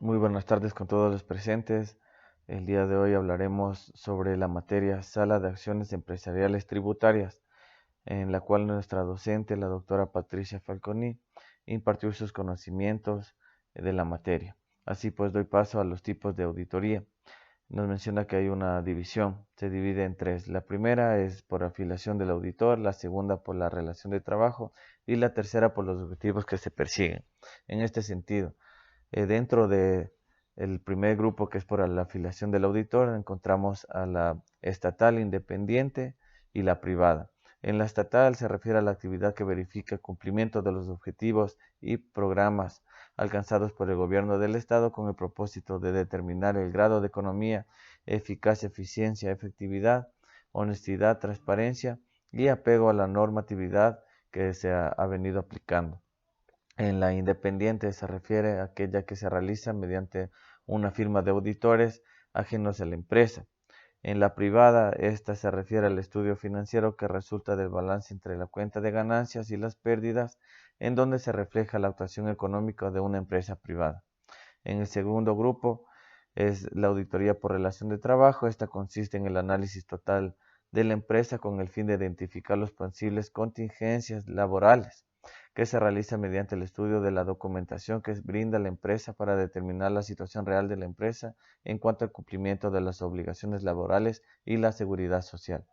Muy buenas tardes con todos los presentes. El día de hoy hablaremos sobre la materia Sala de Acciones Empresariales Tributarias, en la cual nuestra docente, la doctora Patricia Falconi, impartió sus conocimientos de la materia. Así pues, doy paso a los tipos de auditoría. Nos menciona que hay una división, se divide en tres. La primera es por afiliación del auditor, la segunda por la relación de trabajo y la tercera por los objetivos que se persiguen. En este sentido, dentro de el primer grupo, que es por la afiliación del auditor, encontramos a la estatal independiente y la privada. En la estatal se refiere a la actividad que verifica el cumplimiento de los objetivos y programas alcanzados por el gobierno del Estado con el propósito de determinar el grado de economía, eficacia, eficiencia, efectividad, honestidad, transparencia y apego a la normatividad que se ha venido aplicando. En la independiente se refiere a aquella que se realiza mediante una firma de auditores ajenos a la empresa. En la privada, esta se refiere al estudio financiero que resulta del balance entre la cuenta de ganancias y las pérdidas, en donde se refleja la actuación económica de una empresa privada. En el segundo grupo es la auditoría por relación de trabajo. Esta consiste en el análisis total de la empresa con el fin de identificar las posibles contingencias laborales, que se realiza mediante el estudio de la documentación que brinda la empresa para determinar la situación real de la empresa en cuanto al cumplimiento de las obligaciones laborales y la seguridad social.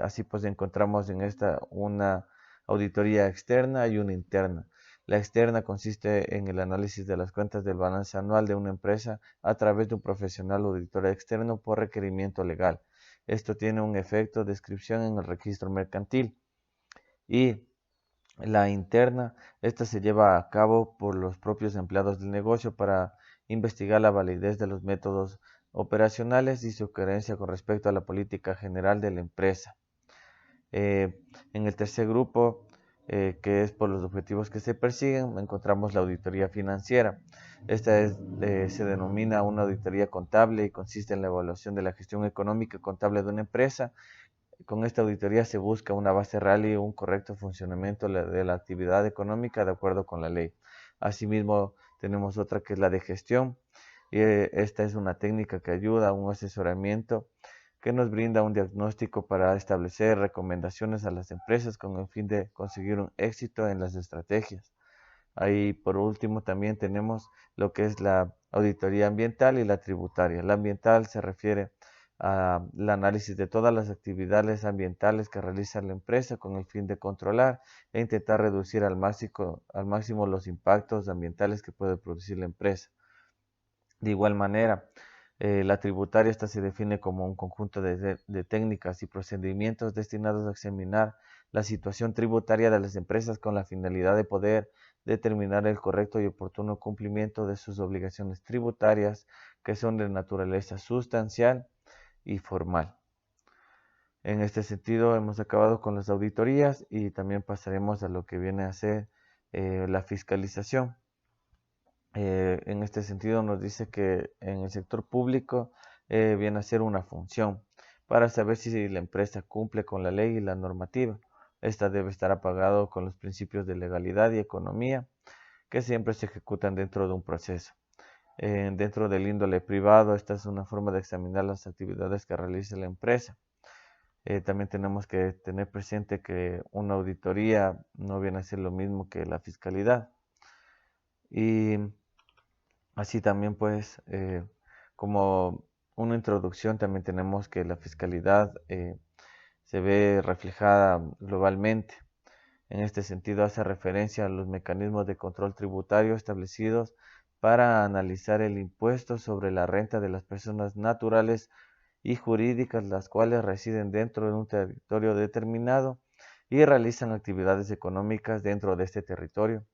Así pues encontramos en esta una auditoría externa y una interna. La externa consiste en el análisis de las cuentas del balance anual de una empresa a través de un profesional auditor externo por requerimiento legal. Esto tiene un efecto de inscripción en el registro mercantil. Y la interna, esta se lleva a cabo por los propios empleados del negocio para investigar la validez de los métodos operacionales y su coherencia con respecto a la política general de la empresa. En el tercer grupo, que es por los objetivos que se persiguen, encontramos la auditoría financiera. Se denomina una auditoría contable y consiste en la evaluación de la gestión económica y contable de una empresa. Con esta auditoría se busca una base real y un correcto funcionamiento de la actividad económica de acuerdo con la ley. Asimismo, tenemos otra que es la de gestión. Esta es una técnica que ayuda a un asesoramiento que nos brinda un diagnóstico para establecer recomendaciones a las empresas con el fin de conseguir un éxito en las estrategias. Ahí, por último, también tenemos lo que es la auditoría ambiental y la tributaria. La ambiental se refiere al análisis de todas las actividades ambientales que realiza la empresa con el fin de controlar e intentar reducir al máximo los impactos ambientales que puede producir la empresa. De igual manera, la tributaria esta se define como un conjunto de técnicas y procedimientos destinados a examinar la situación tributaria de las empresas con la finalidad de poder determinar el correcto y oportuno cumplimiento de sus obligaciones tributarias, que son de naturaleza sustancial y formal. En este sentido, hemos acabado con las auditorías y también pasaremos a lo que viene a ser la fiscalización. En este sentido nos dice que en el sector público viene a ser una función para saber si la empresa cumple con la ley y la normativa. Esta debe estar apagado con los principios de legalidad y economía que siempre se ejecutan dentro de un proceso. Dentro del índole privado, esta es una forma de examinar las actividades que realiza la empresa. También tenemos que tener presente que una auditoría no viene a ser lo mismo que la fiscalidad. Y así también pues como una introducción también tenemos que la fiscalidad se ve reflejada globalmente. En este sentido hace referencia a los mecanismos de control tributario establecidos para analizar el impuesto sobre la renta de las personas naturales y jurídicas, las cuales residen dentro de un territorio determinado y realizan actividades económicas dentro de este territorio,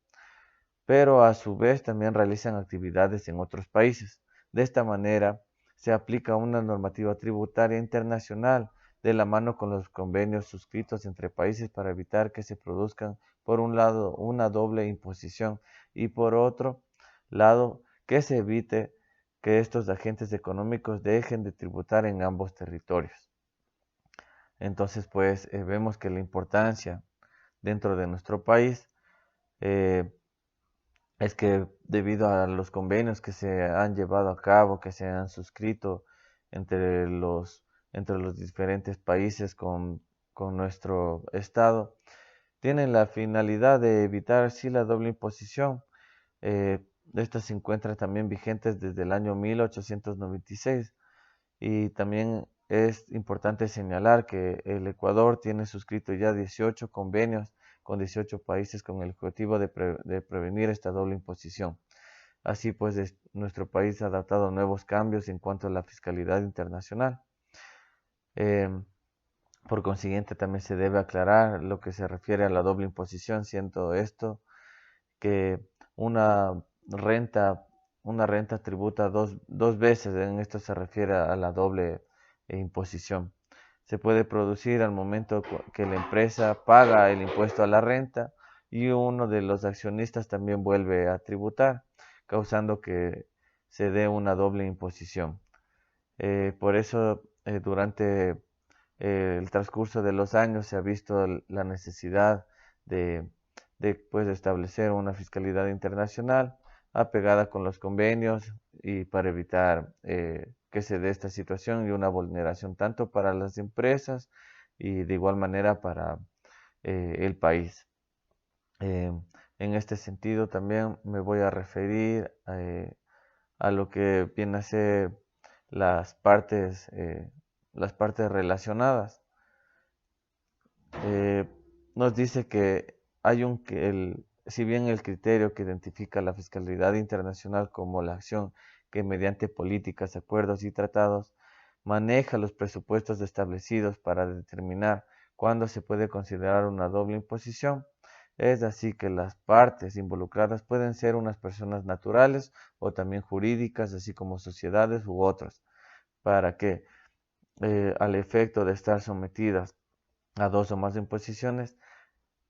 pero a su vez también realizan actividades en otros países. De esta manera, se aplica una normativa tributaria internacional de la mano con los convenios suscritos entre países para evitar que se produzcan, por un lado, una doble imposición y por otro lado, que se evite que estos agentes económicos dejen de tributar en ambos territorios. Entonces, pues, vemos que la importancia dentro de nuestro país es que debido a los convenios que se han llevado a cabo, que se han suscrito entre entre los diferentes países con nuestro Estado, tienen la finalidad de evitar así la doble imposición. Estas se encuentran también vigentes desde el año 1896 y también es importante señalar que el Ecuador tiene suscrito ya 18 convenios con 18 países con el objetivo de prevenir esta doble imposición. Así pues, nuestro país ha adaptado nuevos cambios en cuanto a la fiscalidad internacional. Em, por consiguiente, también se debe aclarar lo que se refiere a la doble imposición, siendo esto que una renta, una renta tributa dos veces. En esto se refiere a la doble imposición. Se puede producir al momento que la empresa paga el impuesto a la renta y uno de los accionistas también vuelve a tributar, causando que se dé una doble imposición. Por eso, durante el transcurso de los años se ha visto la necesidad de, pues, establecer una fiscalidad internacional apegada con los convenios y para evitar que se dé esta situación y una vulneración tanto para las empresas y de igual manera para el país. Eh, en este sentido también me voy a referir a lo que viene a ser las partes, eh, las partes relacionadas. Eh, Nos dice que hay si bien el criterio que identifica la fiscalidad internacional como la acción que mediante políticas, acuerdos y tratados maneja los presupuestos establecidos para determinar cuándo se puede considerar una doble imposición, es así que las partes involucradas pueden ser unas personas naturales o también jurídicas, así como sociedades u otras, para que al efecto de estar sometidas a dos o más imposiciones,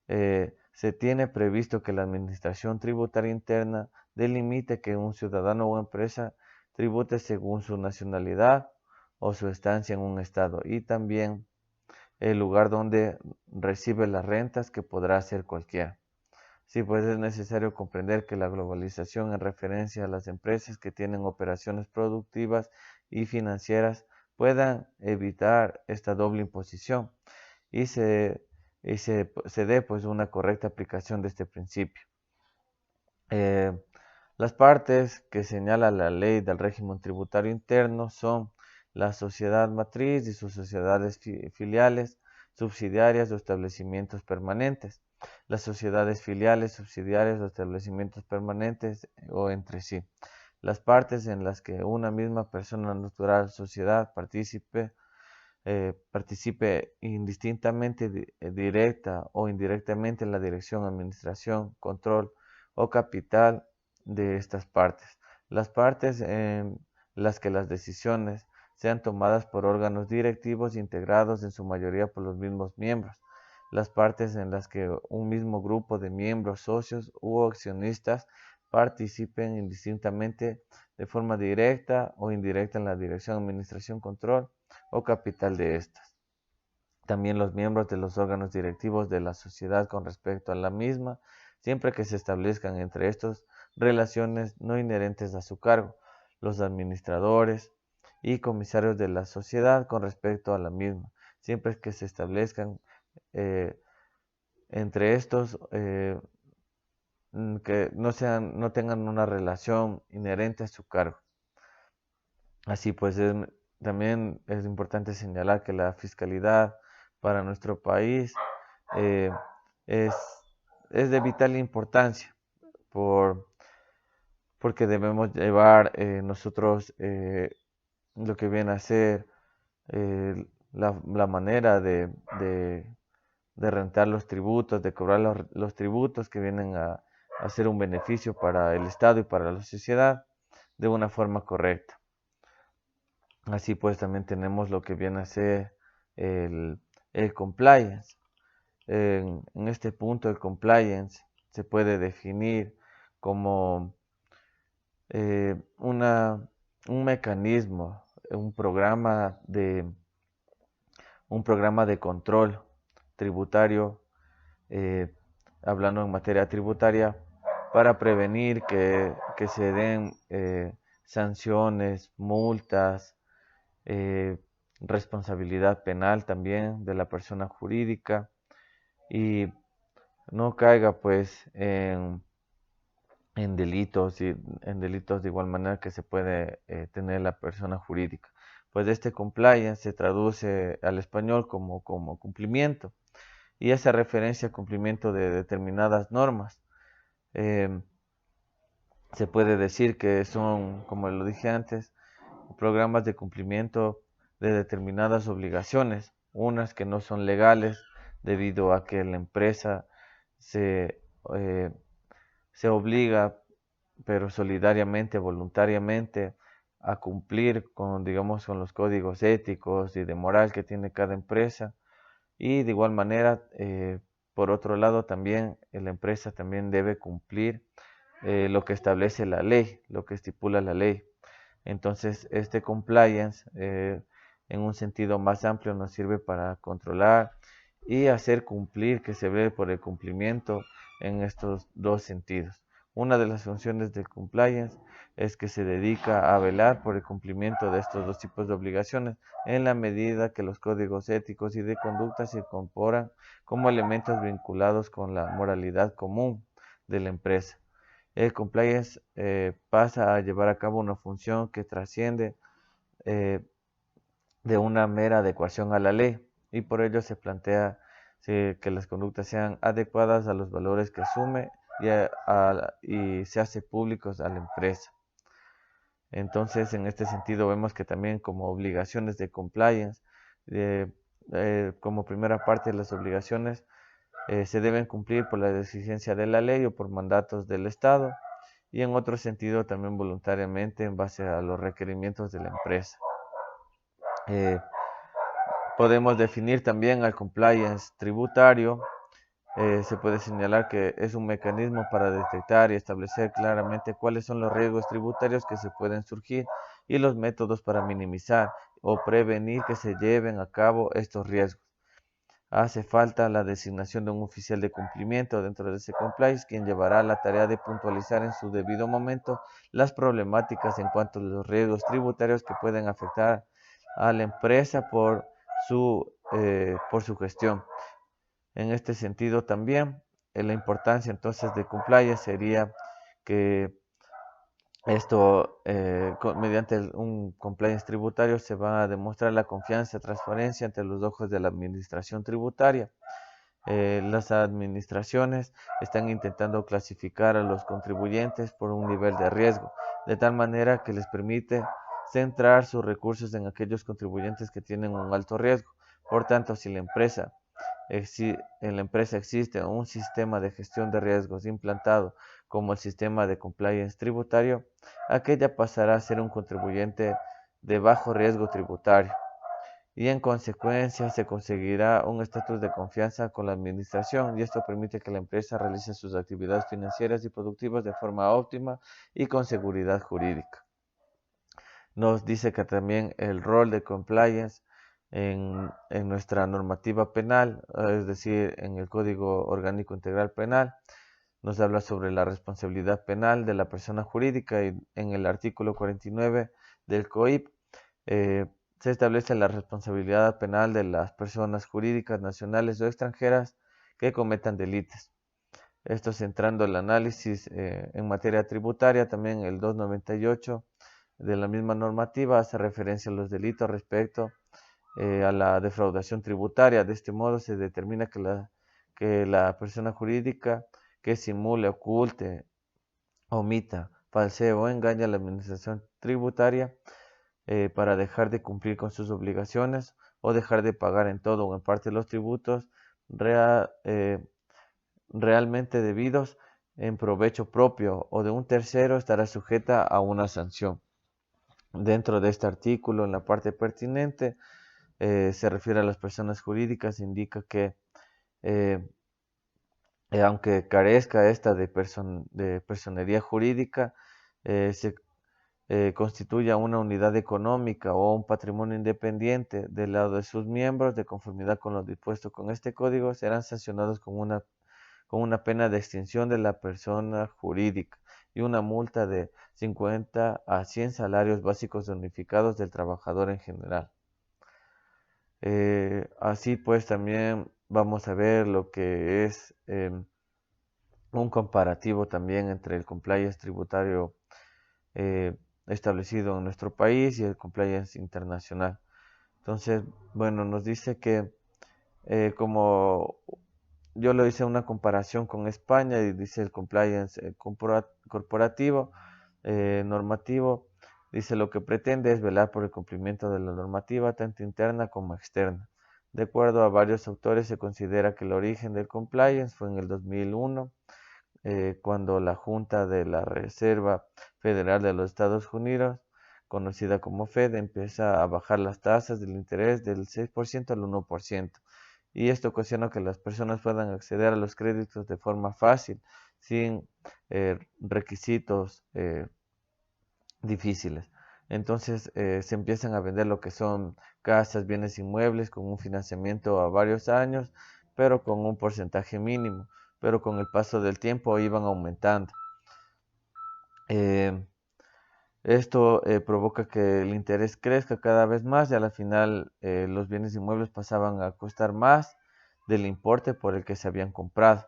se tiene previsto que la Administración Tributaria Interna delimite que un ciudadano o empresa tribute según su nacionalidad o su estancia en un estado y también el lugar donde recibe las rentas, que podrá ser cualquiera. Sí, pues es necesario comprender que la globalización en referencia a las empresas que tienen operaciones productivas y financieras puedan evitar esta doble imposición y se dé pues una correcta aplicación de este principio. Eh, las partes que señala la ley del régimen tributario interno son la sociedad matriz y sus sociedades filiales, subsidiarias o establecimientos permanentes. Las sociedades filiales, subsidiarias o establecimientos permanentes o entre sí. Las partes en las que una misma persona natural, sociedad, participe indistintamente, directa o indirectamente en la dirección, administración, control o capital de estas partes. Las partes en las que las decisiones sean tomadas por órganos directivos integrados en su mayoría por los mismos miembros. Las partes en las que un mismo grupo de miembros, socios u accionistas participen indistintamente de forma directa o indirecta en la dirección, administración, control o capital de estas. También los miembros de los órganos directivos de la sociedad con respecto a la misma, siempre que se establezcan entre estos relaciones no inherentes a su cargo, los administradores y comisarios de la sociedad con respecto a la misma, siempre que se establezcan eh, entre estos que no tengan una relación inherente a su cargo. Así pues, también es importante señalar que la fiscalidad para nuestro país eh, es, es de vital importancia por, porque debemos llevar nosotros lo que viene a ser la manera de rentar los tributos, de cobrar los tributos que vienen a ser un beneficio para el Estado y para la sociedad de una forma correcta. Así pues también tenemos lo que viene a ser el, el compliance. En este punto el compliance se puede definir como eh, una, un mecanismo, un programa de control tributario, eh, hablando en materia tributaria, para prevenir que se den sanciones, multas, eh, responsabilidad penal también de la persona jurídica y no caiga pues en delitos y en delitos de igual manera que se puede tener la persona jurídica. Pues este compliance se traduce al español como cumplimiento y hace referencia al cumplimiento de determinadas normas. Eh, Se puede decir que son, como lo dije antes, programas de cumplimiento de determinadas obligaciones, unas que no son legales debido a que la empresa se, eh, se obliga, pero solidariamente, voluntariamente, a cumplir con, digamos, con los códigos éticos y de moral que tiene cada empresa. Y de igual manera, por otro lado, también la empresa también debe cumplir lo que establece la ley, lo que estipula la ley. Entonces, este compliance, en un sentido más amplio, nos sirve para controlar y hacer cumplir, que se ve por el cumplimiento en estos dos sentidos. Una de las funciones del compliance es que se dedica a velar por el cumplimiento de estos dos tipos de obligaciones en la medida que los códigos éticos y de conducta se incorporan como elementos vinculados con la moralidad común de la empresa. El compliance pasa a llevar a cabo una función que trasciende eh, de una mera adecuación a la ley y por ello se plantea que las conductas sean adecuadas a los valores que asume y se hace públicos a la empresa. Entonces, en este sentido, vemos que también como obligaciones de compliance, como primera parte de las obligaciones, se deben cumplir por la exigencia de la ley o por mandatos del Estado y en otro sentido también voluntariamente en base a los requerimientos de la empresa. Podemos definir también al compliance tributario. Se puede señalar que es un mecanismo para detectar y establecer claramente cuáles son los riesgos tributarios que se pueden surgir y los métodos para minimizar o prevenir que se lleven a cabo estos riesgos. Hace falta la designación de un oficial de cumplimiento dentro de ese compliance, quien llevará la tarea de puntualizar en su debido momento las problemáticas en cuanto a los riesgos tributarios que pueden afectar a la empresa por su gestión. En este sentido también, la importancia entonces de compliance sería que esto, mediante un compliance tributario, se va a demostrar la confianza y transparencia ante los ojos de la administración tributaria. Las administraciones están intentando clasificar a los contribuyentes por un nivel de riesgo, de tal manera que les permite centrar sus recursos en aquellos contribuyentes que tienen un alto riesgo. Por tanto, si en la empresa existe un sistema de gestión de riesgos implantado como el sistema de compliance tributario, aquella pasará a ser un contribuyente de bajo riesgo tributario y en consecuencia se conseguirá un estatus de confianza con la administración y esto permite que la empresa realice sus actividades financieras y productivas de forma óptima y con seguridad jurídica. Nos dice que también el rol de compliance en nuestra normativa penal, es decir, en el Código Orgánico Integral Penal, nos habla sobre la responsabilidad penal de la persona jurídica y en el artículo 49 del COIP se establece la responsabilidad penal de las personas jurídicas nacionales o extranjeras que cometan delitos. Esto centrando el análisis en materia tributaria, también el 298 de la misma normativa hace referencia a los delitos respecto a la defraudación tributaria. De este modo se determina que la persona jurídica que simule, oculte, omita, falsee o engañe a la administración tributaria para dejar de cumplir con sus obligaciones o dejar de pagar en todo o en parte los tributos realmente debidos en provecho propio o de un tercero estará sujeta a una sanción. Dentro de este artículo, en la parte pertinente, se refiere a las personas jurídicas, indica que aunque carezca esta de personería jurídica, se constituya una unidad económica o un patrimonio independiente del lado de sus miembros, de conformidad con lo dispuesto con este código, serán sancionados con una pena de extinción de la persona jurídica y una multa de 50 a 100 salarios básicos unificados del trabajador en general. Así pues también vamos a ver lo que es un comparativo también entre el compliance tributario eh, establecido en nuestro país y el compliance internacional. Entonces, bueno, nos dice que como yo lo hice una comparación con España y dice el compliance corporativo, normativo, dice lo que pretende es velar por el cumplimiento de la normativa tanto interna como externa. De acuerdo a varios autores se considera que el origen del compliance fue en el 2001, cuando la Junta de la Reserva Federal de los Estados Unidos, conocida como Fed, empieza a bajar las tasas del interés del 6% al 1%. Y esto ocasiona que las personas puedan acceder a los créditos de forma fácil, sin requisitos difíciles. Entonces se empiezan a vender lo que son casas, bienes inmuebles con un financiamiento a varios años, pero con un porcentaje mínimo, pero con el paso del tiempo iban aumentando. Eh, Esto provoca que el interés crezca cada vez más y a la final los bienes inmuebles pasaban a costar más del importe por el que se habían comprado.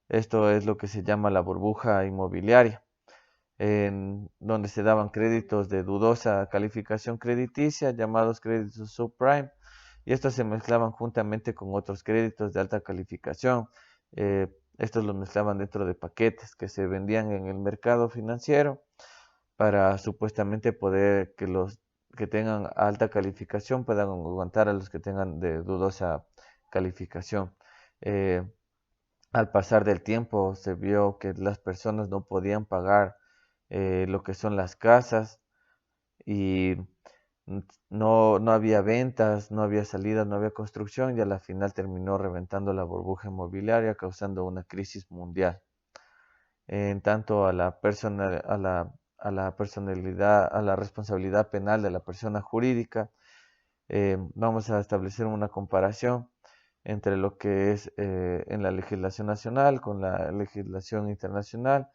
Esto es lo que se llama la burbuja inmobiliaria, en donde se daban créditos de dudosa calificación crediticia, llamados créditos subprime, y estos se mezclaban juntamente con otros créditos de alta calificación. Estos los mezclaban dentro de paquetes que se vendían en el mercado financiero para supuestamente poder que los que tengan alta calificación puedan aguantar a los que tengan de dudosa calificación. Eh, Al pasar del tiempo se vio que las personas no podían pagar lo que son las casas y no había ventas, no había salidas, no había construcción y a la final terminó reventando la burbuja inmobiliaria causando una crisis mundial. En tanto a la personalidad, a la responsabilidad penal de la persona jurídica, vamos a establecer una comparación entre lo que es en la legislación nacional con la legislación internacional,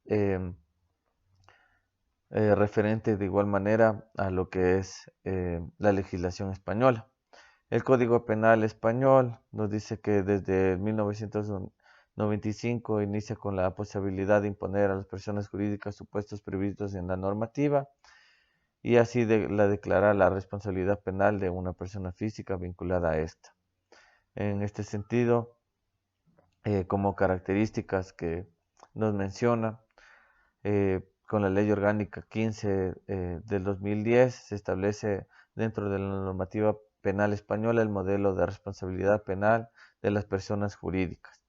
em, referente de igual manera a lo que es la legislación española. El Código Penal español nos dice que desde 1995 inicia con la posibilidad de imponer a las personas jurídicas supuestos previstos en la normativa y así la declara la responsabilidad penal de una persona física vinculada a esta. En este sentido, como características que nos menciona, con la Ley Orgánica 15 del 2010 se establece dentro de la normativa penal española el modelo de responsabilidad penal de las personas jurídicas.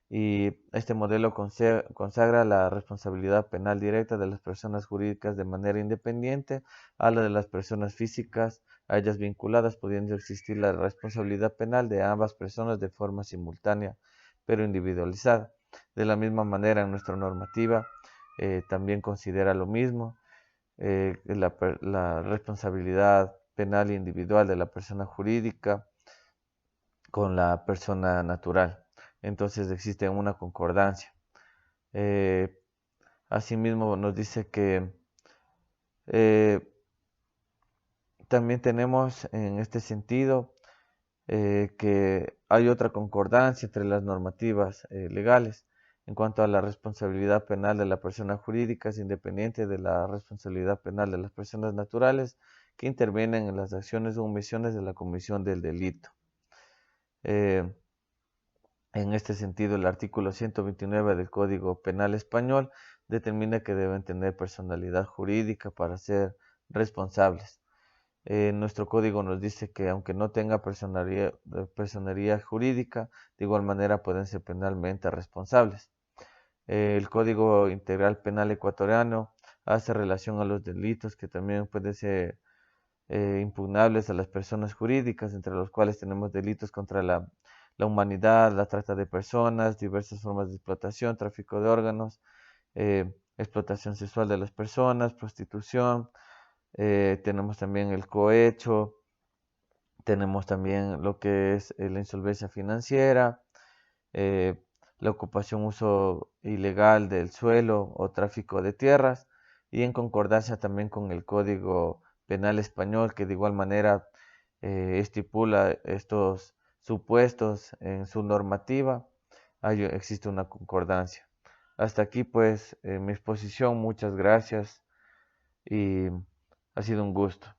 Y este modelo consagra la responsabilidad penal directa de las personas jurídicas de manera independiente a la de las personas físicas a ellas vinculadas, pudiendo existir la responsabilidad penal de ambas personas de forma simultánea, pero individualizada. De la misma manera, en nuestra normativa también considera lo mismo, la responsabilidad penal individual de la persona jurídica con la persona natural. Entonces existe una concordancia. Eh, Asimismo nos dice que eh, también tenemos en este sentido que hay otra concordancia entre las normativas legales en cuanto a la responsabilidad penal de la persona jurídica, es independiente de la responsabilidad penal de las personas naturales que intervienen en las acciones o omisiones de la comisión del delito. En este sentido, el artículo 129 del Código Penal Español determina que deben tener personalidad jurídica para ser responsables. Nuestro código nos dice que aunque no tenga personalidad jurídica, de igual manera pueden ser penalmente responsables. El Código Integral Penal Ecuatoriano hace relación a los delitos que también pueden ser impugnables a las personas jurídicas, entre los cuales tenemos delitos contra la humanidad, la trata de personas, diversas formas de explotación, tráfico de órganos, explotación sexual de las personas, prostitución, tenemos también el cohecho, tenemos también lo que es la insolvencia financiera, la ocupación, uso ilegal del suelo o tráfico de tierras, y en concordancia también con el Código Penal español, que de igual manera estipula estos supuestos en su normativa. Existe una concordancia. Hasta aquí pues mi exposición, muchas gracias y ha sido un gusto.